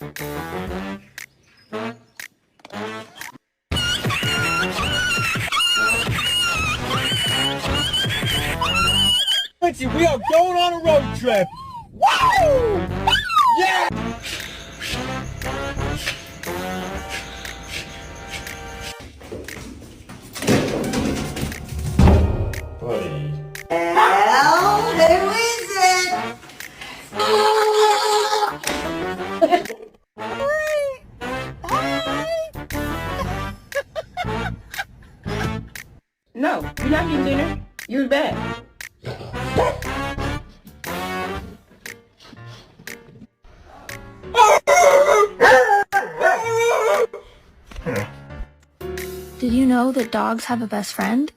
We are going on a road trip. Woo! Yeah! Buddy. Well, who is it? No, you're not getting dinner. You're in bed. Did you know that dogs have a best friend?